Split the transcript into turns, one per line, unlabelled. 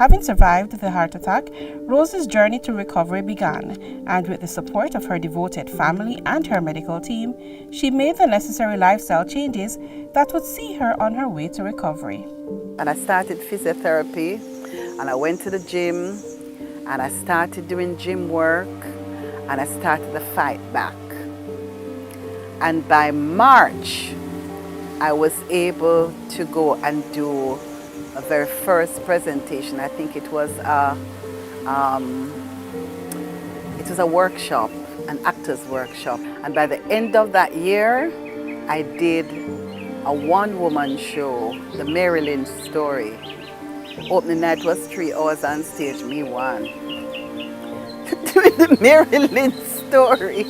Having survived the heart attack, Rosie's journey to recovery began, and with the support of her devoted family and her medical team, she made the necessary lifestyle changes that would see her on her way to recovery.
And I started physiotherapy, and I went to the gym, and I started doing gym work, and I started the fight back. And by March, I was able to go and do a very first presentation. I think it was a workshop, an actor's workshop. And by the end of that year, I did a one-woman show, The Marilyn Story. Opening night was 3 hours on stage, me one. Doing The Marilyn Story.